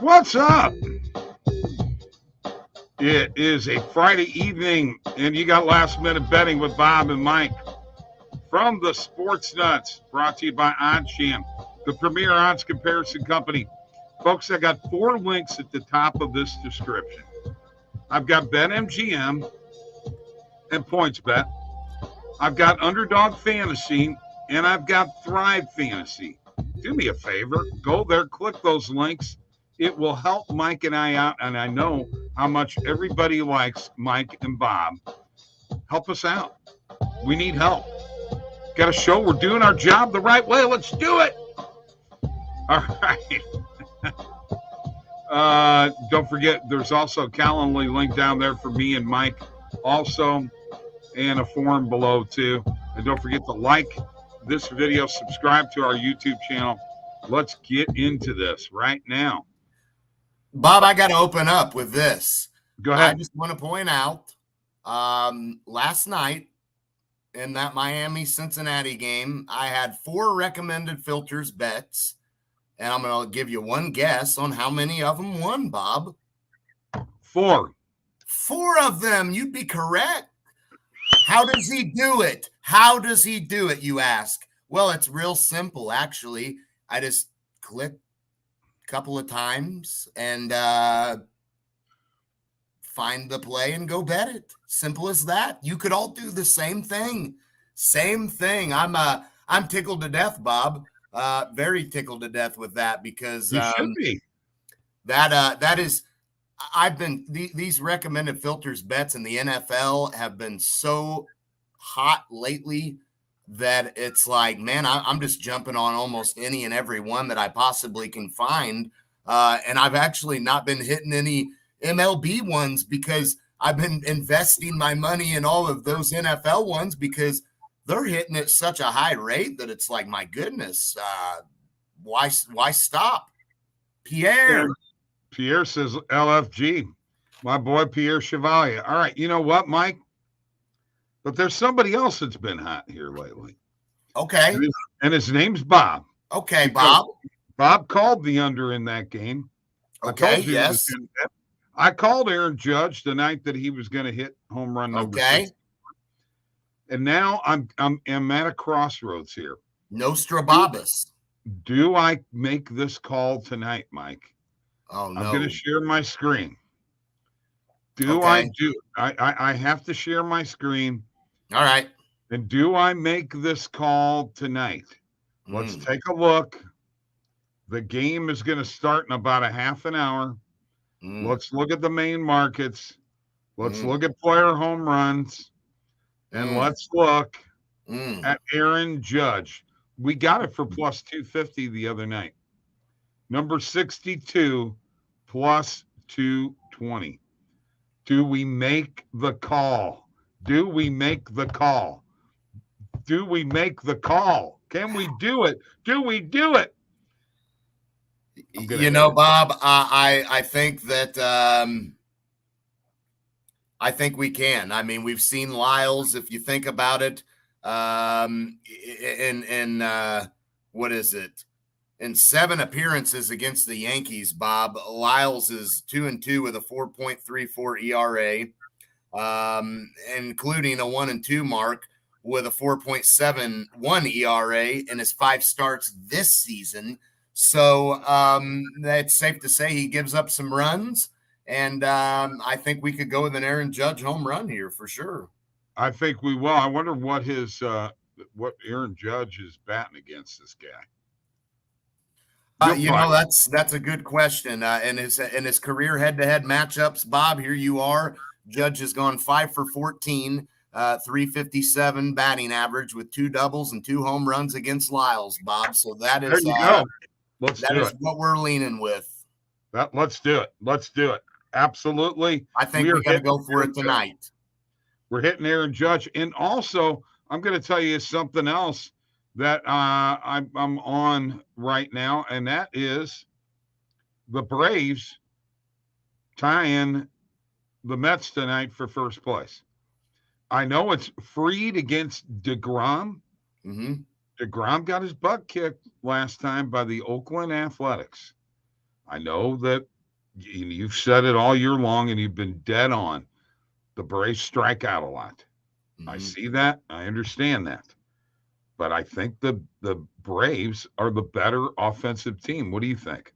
What's up? It is a Friday evening, and you got last minute betting with Bob and Mike from the Sports Nuts, brought to you by OddsJam, the premier odds comparison company. Folks, I got 4 links at the top of this description. I've got BetMGM and PointsBet. I've got Underdog Fantasy, and I've got Thrive Fantasy. Do me a favor, go there, click those links. It will help Mike and I out, and I know how much everybody likes Mike and Bob. Help us out. We need help. Got a show. We're doing our job the right way. Let's do it. All right. Don't forget, there's also a Calendly link down there for me and Mike also, and a forum below too. And don't forget to like this video, subscribe to our YouTube channel. Let's get into this right now. Bob, I got to open up with this. Go ahead. I just want to point out last night in that Miami-Cincinnati game, I had 4 recommended filters bets, and I'm going to give you one guess on how many of them won, Bob. 4. 4 of them. You'd be correct. How does he do it? How does he do it, you ask? Well, it's real simple, actually. I just click couple of times and find the play and go bet it. Simple as that. You could all do the same thing. I'm tickled to death, Bob. Very tickled to death with that because you should be. That is I've been these recommended filters bets in the NFL have been so hot lately that it's like, man, I'm just jumping on almost any and every one that I possibly can find. And I've actually not been hitting any MLB ones because I've been investing my money in all of those NFL ones because they're hitting at such a high rate that it's like, my goodness, why stop? Pierre says LFG. My boy, Pierre Chevalier. All right, you know what, Mike? But there's somebody else that's been hot here lately. Okay. And his name's Bob. Okay, Bob. Bob called the under in that game. Okay, yes. I called Aaron Judge the night that he was going to hit home run number 6. And now I'm at a crossroads here. Nostrababus. Do I make this call tonight, Mike? Oh, no. I'm going to share my screen. I do? I have to share my screen. All right. And do I make this call tonight? Let's take a look. The game is going to start in about a half an hour. Let's look at the main markets. Let's look at player home runs. And let's look at Aaron Judge. We got it for plus 250 the other night. Number 62 plus 220. Do we make the call? Do we make the call? Do we make the call? Can we do it? Do we do it? You know, Bob, I think that I think we can. I mean, we've seen Lyles, if you think about it, in what is it? In 7 appearances against the Yankees, Bob, Lyles is 2-2 with a 4.34 ERA, including a 1-2 mark with a 4.71 ERA in his 5 starts this season. So that's safe to say he gives up some runs, and I think we could go with an Aaron Judge home run here for sure. I think we will. I wonder what his what Aaron Judge is batting against this guy. That's a good question. In his career head-to-head matchups, Bob, here you are. Judge has gone 5 for 14, 357 batting average with 2 doubles and 2 home runs against Lyles, Bob. So that is what we're leaning with. Let's do it. Let's do it. Absolutely. I think we got to go for it tonight. We're hitting Aaron Judge, and also I'm going to tell you something else that I'm on right now, and that is the Braves tying the Mets tonight for first place. I know it's Fried against DeGrom. DeGrom got his butt kicked last time by the Oakland Athletics. I know that you've said it all year long and you've been dead on. The Braves strike out a lot. I see that. I understand that. But I think the Braves are the better offensive team. What do you think?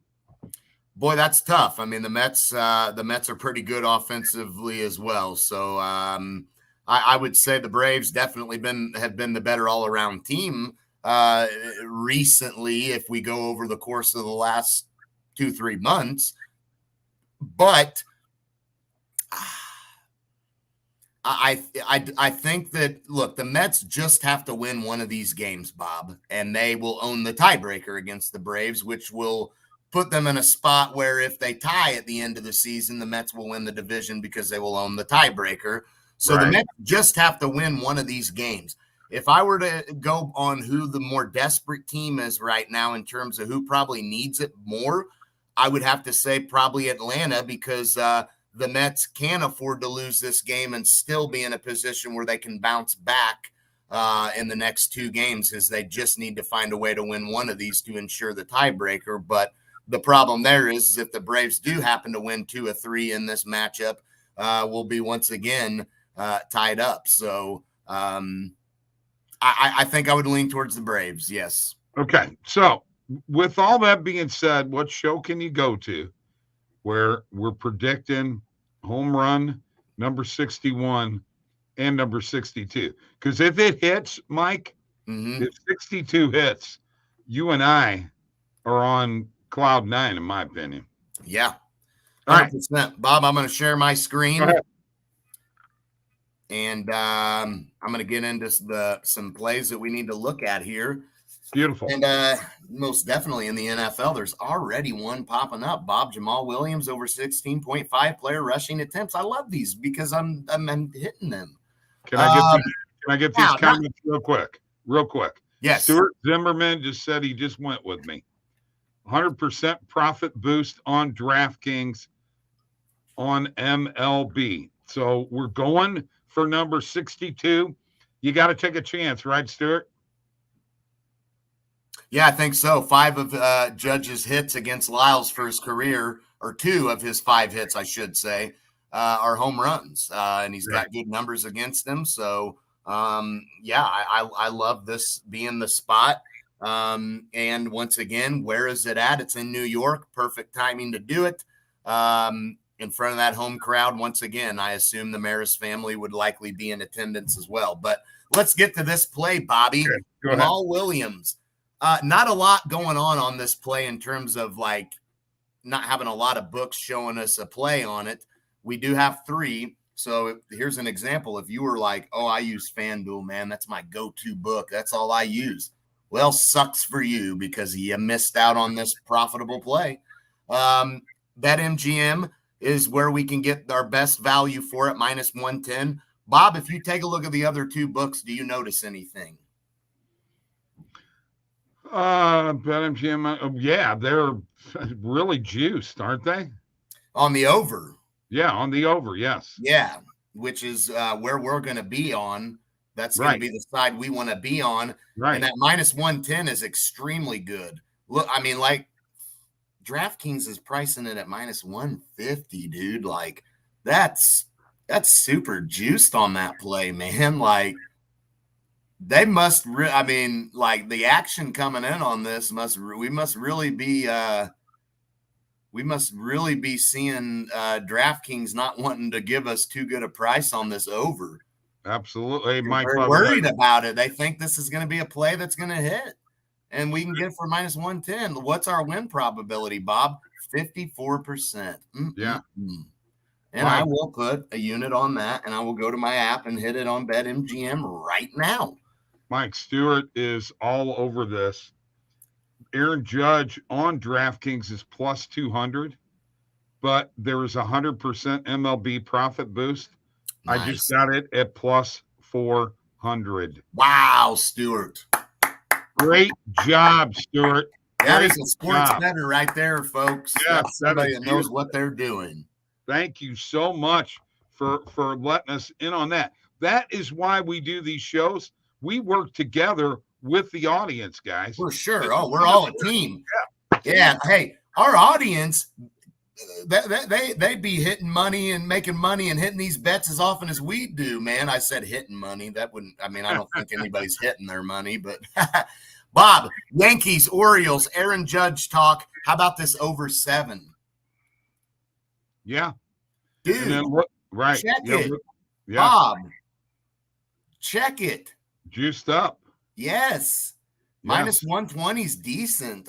Boy, that's tough. I mean, the Mets are pretty good offensively as well. So I would say the Braves definitely have been the better all around team recently. If we go over the course of the last 2-3 months, but I think that, look, the Mets just have to win one of these games, Bob, and they will own the tiebreaker against the Braves, which will put them in a spot where if they tie at the end of the season, the Mets will win the division because they will own the tiebreaker. So the Mets just have to win one of these games. If I were to go on who the more desperate team is right now in terms of who probably needs it more, I would have to say probably Atlanta, because the Mets can afford to lose this game and still be in a position where they can bounce back in the next 2 games, as they just need to find a way to win one of these to ensure the tiebreaker. But the problem there is if the Braves do happen to win 2 or 3 in this matchup, we'll be once again tied up. So I think I would lean towards the Braves, yes. Okay, so with all that being said, what show can you go to where we're predicting home run number 61 and number 62? Because if it hits, Mike, if 62 hits, you and I are on cloud 9, in my opinion. Yeah. 100%. All right. Bob, I'm going to share my screen. And I'm going to get into some plays that we need to look at here. Beautiful. And most definitely in the NFL, there's already one popping up. Bob, Jamal Williams over 16.5 player rushing attempts. I love these because I'm hitting them. Can I get these comments real quick? Real quick. Yes. Stuart Zimmerman just said he just went with me. 100% profit boost on DraftKings on MLB. So we're going for number 62. You got to take a chance, right, Stuart? Yeah, I think so. 5 of Judge's hits against Lyles for his career, or 2 of his 5 hits, I should say, are home runs. And he's got good numbers against them. So, I love this being the spot. And once again, where is it at? It's in New York. Perfect timing to do it. In front of that home crowd. Once again, I assume the Maris family would likely be in attendance as well. But let's get to this play, Bobby. Okay, Jamal Williams. Not a lot going on this play in terms of like not having a lot of books showing us a play on it. We do have 3. So here's an example. If you were like, oh, I use FanDuel, man, that's my go-to book. That's all I use. Well, sucks for you because you missed out on this profitable play. BetMGM is where we can get our best value for it, -110. Bob, if you take a look at the other 2 books, do you notice anything? BetMGM, yeah, they're really juiced, aren't they? On the over. Yeah, on the over, yes. Yeah, which is where we're going to be on. That's going to be the side we want to be on. Right. And that -110 is extremely good. Look, I mean, like, DraftKings is pricing it at -150, dude. Like, that's super juiced on that play, man. Like, they must, like the action coming in on this we must really be seeing DraftKings not wanting to give us too good a price on this over. Absolutely. They're worried about it. They think this is going to be a play that's going to hit, and we can get it for -110. What's our win probability, Bob? 54%. Yeah. And I will put a unit on that, and I will go to my app and hit it on BetMGM right now. Mike, Stewart is all over this. Aaron Judge on DraftKings is +200, but there is 100% MLB profit boost. Nice. I just got it at +400. Wow, Stewart. Great job, Stewart. That is a sports bettor right there, folks. Yeah, somebody that knows what they're doing. Thank you so much for letting us in on that. That is why we do these shows. We work together with the audience, guys. For sure. Oh, we're all a team. Yeah. Hey, our audience, they'd be hitting money and making money and hitting these bets as often as we do, man. I said hitting money. That wouldn't, I mean, I don't think anybody's hitting their money, but Bob, Yankees, Orioles, Aaron Judge talk. How about this over 7? Yeah. Dude, and then right. Check it. Yeah. Bob, check it. Juiced up. Yes. Minus 120 is decent.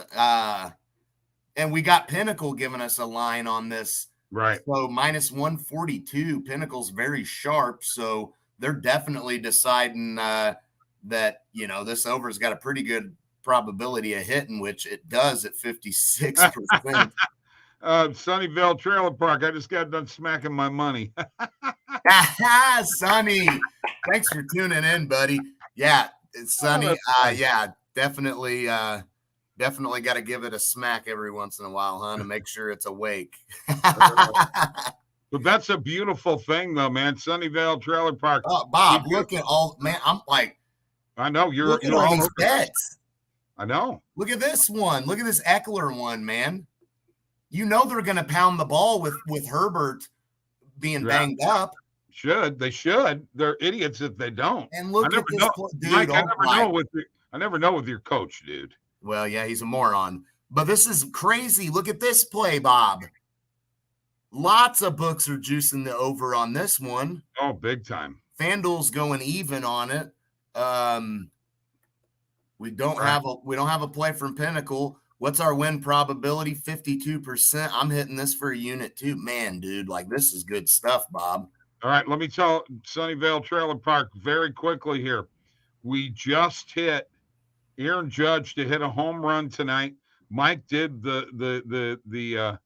And we got Pinnacle giving us a line on this. Right. So minus 142. Pinnacle's very sharp. So they're definitely deciding that, this over's got a pretty good probability of hitting, which it does at 56%. Sunnyvale Trailer Park. I just got done smacking my money. Sonny, thanks for tuning in, buddy. Yeah, it's Sonny. Definitely got to give it a smack every once in a while, huh, to make sure it's awake. But that's a beautiful thing, though, man. Sunnyvale Trailer Park. Oh, Bob, look at all, man. I'm like, I know you're all all these bets. I know. Look at this one. Look at this Eckler one, man. They're going to pound the ball with Herbert being banged up. They should. They're idiots if they don't. And look at this, dude. Mike, I never know with your coach, dude. Well, yeah, he's a moron. But this is crazy. Look at this play, Bob. Lots of books are juicing the over on this one. Oh, big time. FanDuel's going even on it. We don't have a play from Pinnacle. What's our win probability? 52%. I'm hitting this for a unit too. Man, dude, like this is good stuff, Bob. All right, let me tell Sunnyvale Trailer Park very quickly here. We just hit Aaron Judge to hit a home run tonight. Mike did the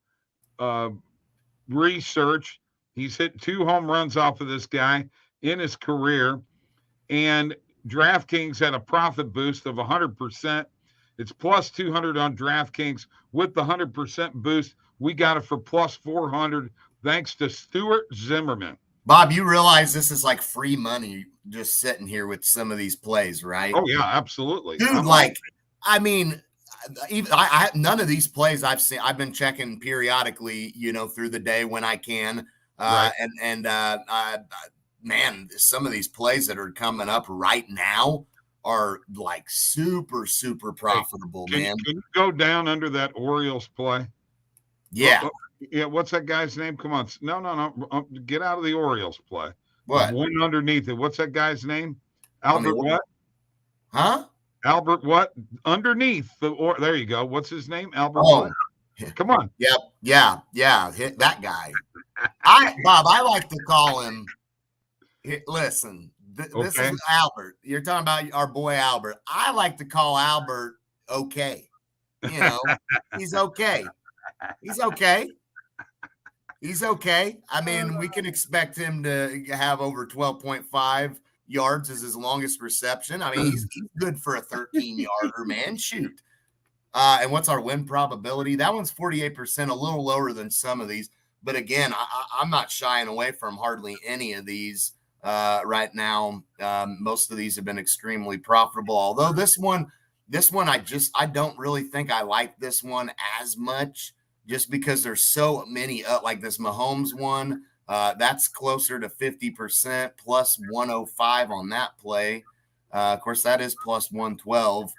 research. He's hit 2 home runs off of this guy in his career, and DraftKings had a profit boost of 100%. It's plus 200 on DraftKings. With the 100% boost, we got it for plus 400 thanks to Stuart Zimmerman. Bob, you realize this is like free money just sitting here with some of these plays, right? Oh, yeah, absolutely. Dude, none of these plays I've seen. I've been checking periodically, through the day when I can. Right. Man, some of these plays that are coming up right now are like super, super profitable, man. Can you go down under that Orioles play? Yeah. Yeah, what's that guy's name? Come on. No. Get out of the Orioles play. What? One underneath it. What's that guy's name? Albert what? Huh? Albert what? Underneath there you go. What's his name? Albert what? Come on. Yep. Yeah. Hit that guy. Bob, I like to call him. Listen, this is Albert. You're talking about our boy Albert. I like to call Albert okay. He's okay. He's okay. He's okay. I mean, we can expect him to have over 12.5 yards as his longest reception. I mean, he's good for a 13-yarder, man. Shoot. And what's our win probability? That one's 48%, a little lower than some of these. But again, I'm not shying away from hardly any of these right now. Most of these have been extremely profitable. Although this one, I don't really think I like this one as much just because there's so many like this Mahomes one. That's closer to 50% plus 105 on that play. Of course, that is plus 112.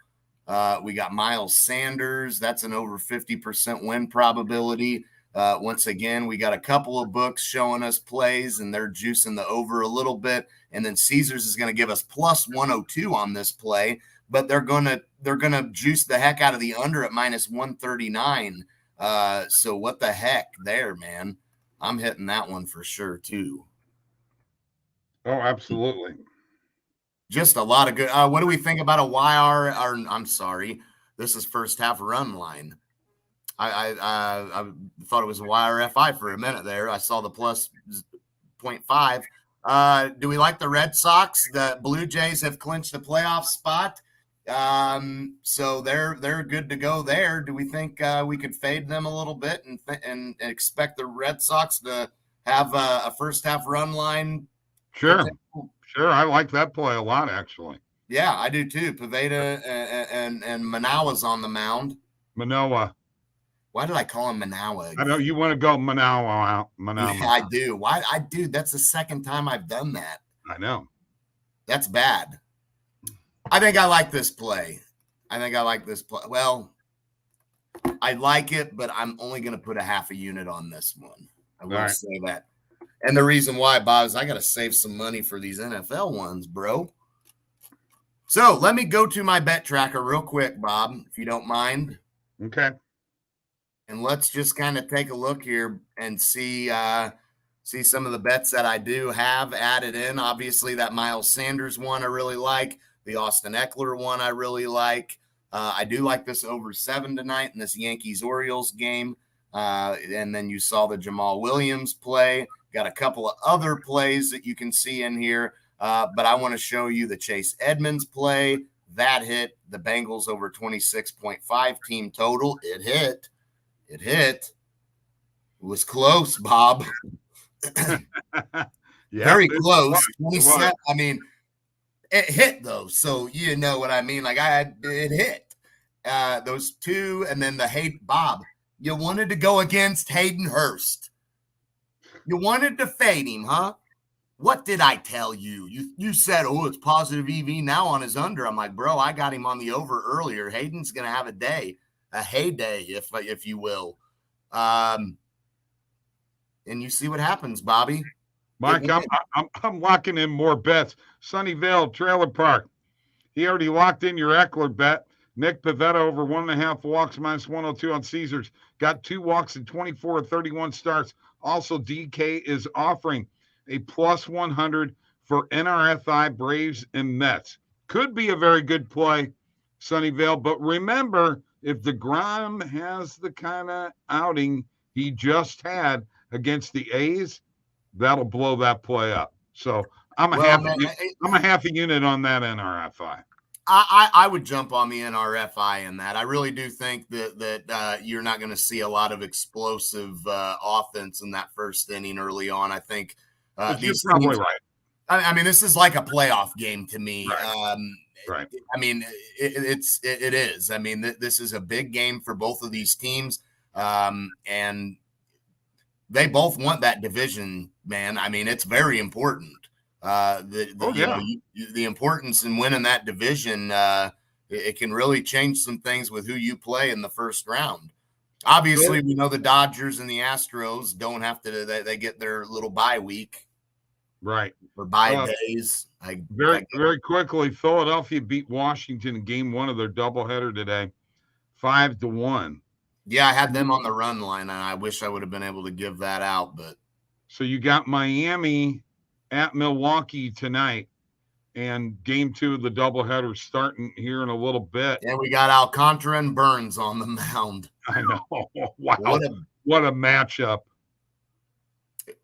We got Miles Sanders. That's an over 50% win probability. Once again, we got a couple of books showing us plays, and they're juicing the over a little bit. And then Caesars is going to give us plus 102 on this play, but they're gonna juice the heck out of the under at minus 139. So what the heck there, man? I'm hitting that one for sure too. Oh, absolutely. Just a lot of good. What do we think about a YR? I'm sorry, this is first half run line. I thought it was a YRFI for a minute there. I saw the plus 0.5. Do we like the Red Sox? The Blue Jays have clinched the playoff spot. So they're good to go there. Do we think we could fade them a little bit and expect the Red Sox to have a first half run line? Sure. I like that play a lot, actually. Yeah, I do too. Pavetta and Manoah's on the mound. Manoah. Why did I call him Manawa again? I know you want to go Manawa out. Manawa. Yeah, I do. Why? Dude, that's the second time I've done that. I know. That's bad. I think I like this play. Well, I like it, but I'm only going to put a half a unit on this one. I will say that. And the reason why, Bob, is I got to save some money for these NFL ones, bro. So let me go to my bet tracker real quick, Bob, if you don't mind. Okay. And let's just kind of take a look here and see some of the bets that I do have added in. Obviously, that Miles Sanders one I really like. The Austin Eckler one I really like. I do like this over 7 tonight in this Yankees-Orioles game. And then you saw the Jamal Williams play. Got a couple of other plays that you can see in here. But I want to show you the Chase Edmonds play. That hit. The Bengals over 26.5 team total. It hit. It was close, Bob. Very close. 27. I mean, it hit though. So you know what I mean? Like it hit. Those two, and then Bob. You wanted to go against Hayden Hurst. You wanted to fade him, huh? What did I tell you? You said, oh, it's positive EV now on his under. I'm like, bro, I got him on the over earlier. Hayden's gonna have a heyday, if you will. And you see what happens, Bobby. Mike, I'm locking in more bets. Sunnyvale Trailer Park. He already locked in your Eckler bet. Nick Pavetta over 1.5 walks minus 102 on Caesars. Got 2 walks and 24 or 31 starts. Also, DK is offering a plus 100 for NRFI, Braves, and Mets. Could be a very good play, Sunnyvale. But remember, if DeGrom has the kind of outing he just had against the A's, that'll blow that play up. So I'm a half a unit on that NRFI. I would jump on the NRFI in that. I really do think that you're not going to see a lot of explosive offense in that first inning early on. I think you're probably right. I mean, this is like a playoff game to me. Right. I mean, it is. I mean, this is a big game for both of these teams, and they both want that division, man. I mean, it's very important. The importance in winning that division, it can really change some things with who you play in the first round. Obviously, we know the Dodgers and the Astros don't have to. They get their little bye week, right? For bye days. Very quickly, Philadelphia beat Washington in Game 1 of their doubleheader today, 5-1. Yeah, I had them on the run line, and I wish I would have been able to give that out. But so you got Miami at Milwaukee tonight, and Game 2 of the doubleheader starting here in a little bit. And we got Alcantara and Burns on the mound. I know. Wow. What a matchup.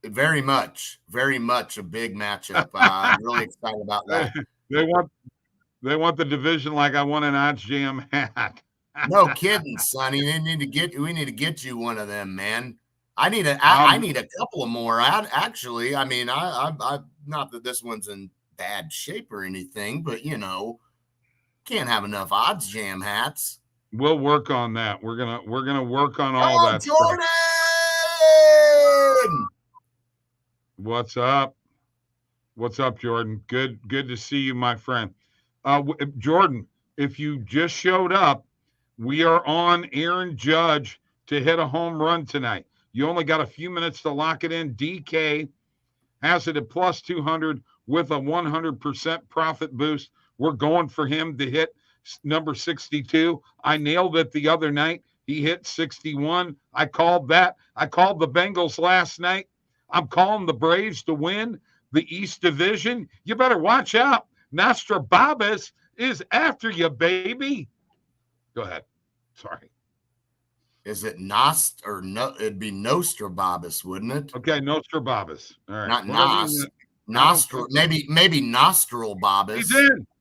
Very much a big matchup. I'm really excited about that. They want the division like I want an OddsJam hat. No kidding, Sonny. We need to get you one of them, man. I need a couple of more. Actually, I mean, I not that this one's in bad shape or anything, but you know, can't have enough OddsJam hats. We'll work on that. We're gonna work on all that. Jordan! Stuff. What's up? What's up, Jordan? Good to see you, my friend. Jordan, if you just showed up, we are on Aaron Judge to hit a home run tonight. You only got a few minutes to lock it in. DK has it at plus 200 with a 100% profit boost. We're going for him to hit number 62. I nailed it the other night. He hit 61. I called that. I called the Bengals last night. I'm calling the Braves to win the East Division. You better watch out. Nostrababis is after you, baby. Go ahead. Sorry. Is it Nost or no? It'd be Nostrababis, wouldn't it? Okay, Nostrababis. All right. Not Nos. Nostril. Maybe Nostril Babis.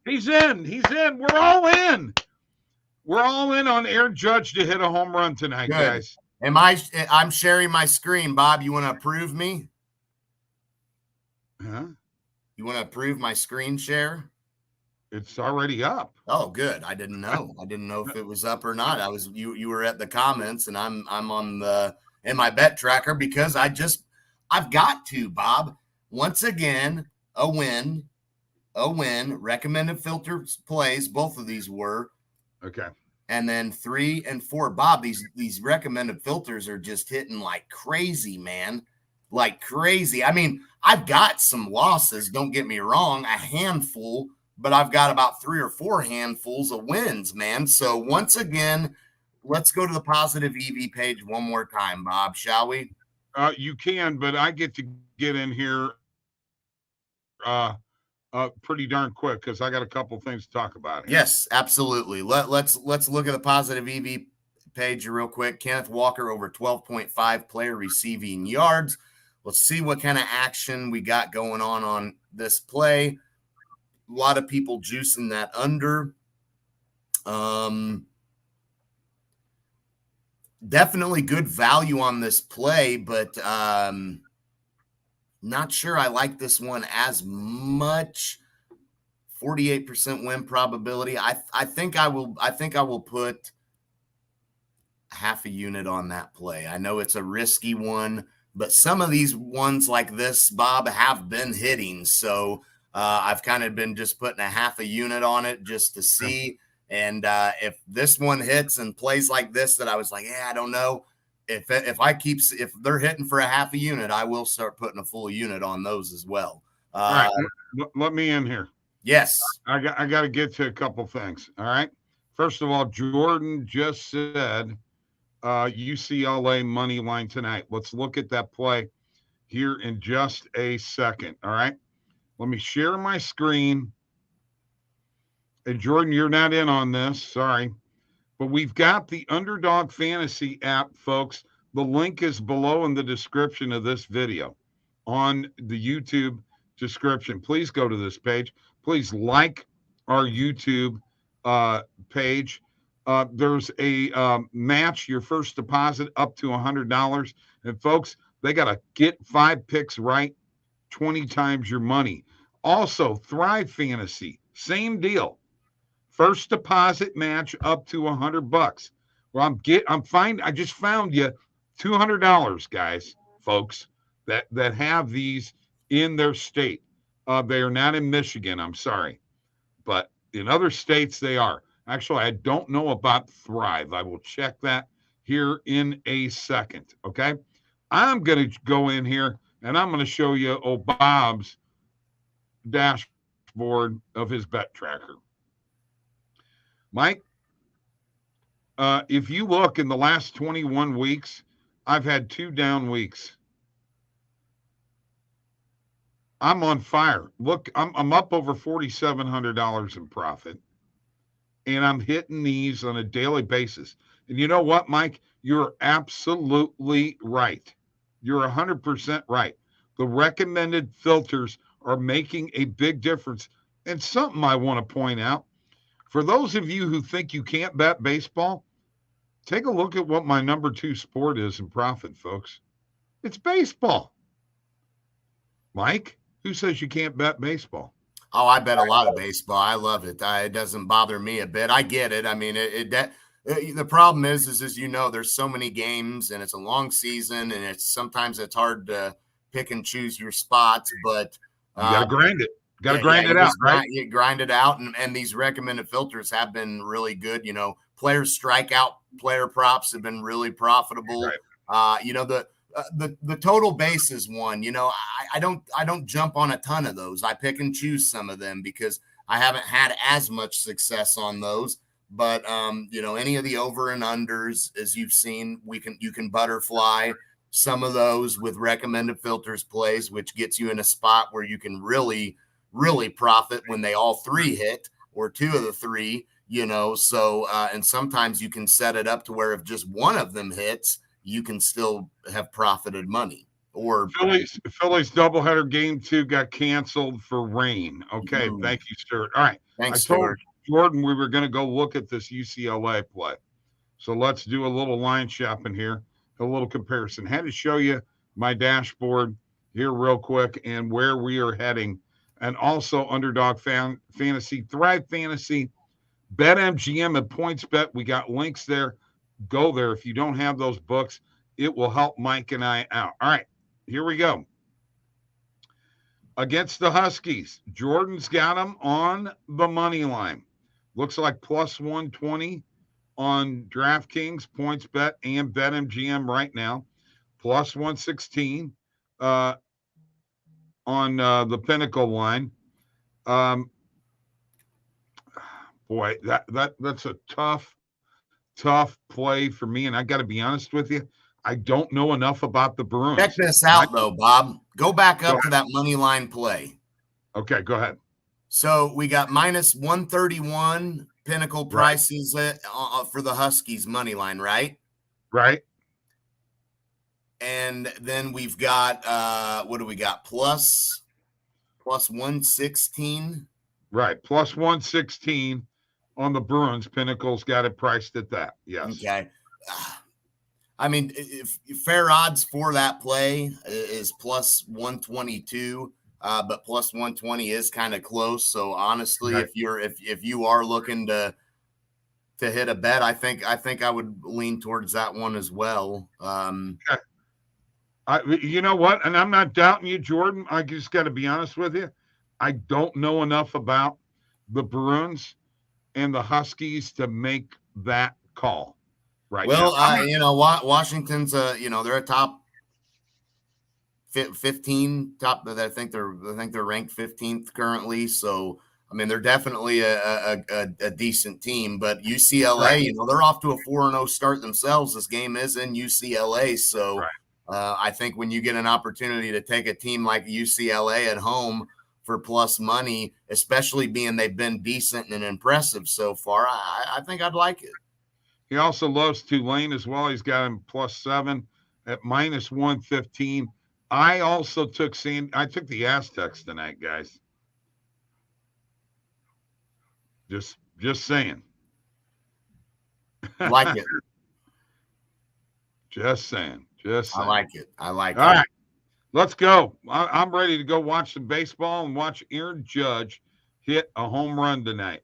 He's in. We're all in. We're all in on Aaron Judge to hit a home run tonight, Good. Guys. I'm sharing my screen, Bob. You want to approve me? Huh? You want to approve my screen share? It's already up. Oh, good. I didn't know. I didn't know if it was up or not. You were at the comments, and I'm on the in my bet tracker because I've got to, Bob. Once again, a win. Recommended filter plays, both of these were. Okay. And then 3 and 4. Bob, these recommended filters are just hitting like crazy, man. Like crazy. I mean, I've got some losses, don't get me wrong, a handful, but I've got about 3 or 4 handfuls of wins, man. So once again, let's go to the positive EV page one more time, Bob, shall we? You can, but I get to get in here pretty darn quick because I got a couple things to talk about here. Yes, absolutely. Let's look at the positive EV page real quick. Kenneth Walker over 12.5 player receiving yards. Let's see what kind of action we got going on this play. A lot of people juicing that under. Definitely good value on this play, but not sure I like this one as much. 48% win probability. I think I will put half a unit on that play. I know it's a risky one, but some of these ones like this, Bob, have been hitting. So I've kind of been just putting a half a unit on it just to see. And if this one hits and plays like this, that I was like, yeah, I don't know. If they're hitting for a half a unit, I will start putting a full unit on those as well. All right, let me in here. Yes. I got to get to a couple things. All right. First of all, Jordan just said UCLA money line tonight. Let's look at that play here in just a second. All right. Let me share my screen. And Jordan, you're not in on this. Sorry. But we've got the Underdog Fantasy app, folks. The link is below in the description of this video on the YouTube description. Please go to this page. Please like our YouTube page. There's a match your first deposit up to $100. And folks, they got to get 5 picks right, 20 times your money. Also, Thrive Fantasy, same deal. First deposit match up to $100. Well, I just found you $200, guys, folks, that have these in their state. They are not in Michigan, I'm sorry. But in other states, they are. Actually, I don't know about Thrive. I will check that here in a second, okay? I'm going to go in here, and I'm going to show you Bob's dashboard of his bet tracker. Mike, if you look in the last 21 weeks, I've had 2 down weeks. I'm on fire. Look, I'm up over $4,700 in profit, and I'm hitting these on a daily basis. And you know what, Mike? You're absolutely right. You're 100% right. The recommended filters are making a big difference. And something I want to point out, for those of you who think you can't bet baseball, take a look at what my number 2 sport is in profit, folks. It's baseball. Mike, who says you can't bet baseball? Oh, I bet a lot of baseball. I love it. It doesn't bother me a bit. I get it. I mean, the problem is you know, there's so many games and it's a long season and sometimes it's hard to pick and choose your spots, but you got to grind it. Got to grind it out, right? You grind it out, and these recommended filters have been really good. You know, players strikeout, player props have been really profitable. Right. You know, the total bases one. You know, I don't jump on a ton of those. I pick and choose some of them because I haven't had as much success on those. But you know, any of the over and unders, as you've seen, you can butterfly some of those with recommended filters plays, which gets you in a spot where you can really profit when they all 3 hit or 2 of the 3, you know. So and sometimes you can set it up to where if just one of them hits, you can still have profited money. Or Phillies doubleheader game 2 got canceled for rain. Okay, thank you, Stuart. All right, thanks, I told Stuart. Jordan we were going to go look at this UCLA play, so let's do a little line shopping here, a little comparison. Had to show you my dashboard here real quick and where we are heading and also Underdog Fantasy, Thrive Fantasy, BetMGM, and PointsBet. We got links there. Go there. If you don't have those books, it will help Mike and I out. All right, here we go. Against the Huskies, Jordan's got them on the money line. Looks like plus 120 on DraftKings, PointsBet, and BetMGM right now. Plus 116 on the Pinnacle line. Boy, that's a tough play for me. And I got to be honest with you, I don't know enough about the Bruins. Check this out, though, Bob. Go back up to that money line play. Okay, go ahead. So we got minus 131 Pinnacle prices for the Huskies money line, right? Right. And then we've got what do we got? Plus 116. Right, plus 116 on the Bruins. Pinnacle's got it priced at that. Yes. Okay. I mean, if fair odds for that play is plus 122, but plus 120 is kind of close. So honestly, right. if you are looking to hit a bet, I think I would lean towards that one as well. Okay. You know what? And I'm not doubting you, Jordan. I just got to be honest with you. I don't know enough about the Bruins and the Huskies to make that call. Right. Well, Washington's they're a top 15 top. I think they're ranked 15th currently. So I mean, they're definitely a decent team. But UCLA, they're off to a 4-0 start themselves. This game is in UCLA, so I think when you get an opportunity to take a team like UCLA at home for plus money, especially being they've been decent and impressive so far, I think I'd like it. He also loves Tulane as well. He's got him plus 7 at minus 115. I also took the Aztecs tonight, guys. Just saying. Like it. Just saying. I like it. All right. Let's go. I'm ready to go watch some baseball and watch Aaron Judge hit a home run tonight.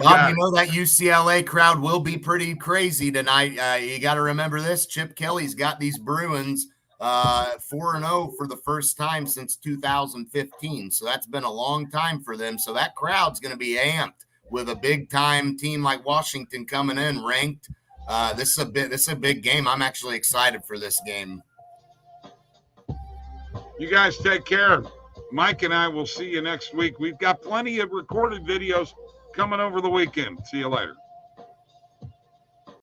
Bob, you know that UCLA crowd will be pretty crazy tonight. You got to remember this. Chip Kelly's got these Bruins 4-0 for the first time since 2015. So that's been a long time for them. So that crowd's going to be amped with a big-time team like Washington coming in ranked. This is a big game. I'm actually excited for this game. You guys take care. Mike and I will see you next week. We've got plenty of recorded videos coming over the weekend. See you later.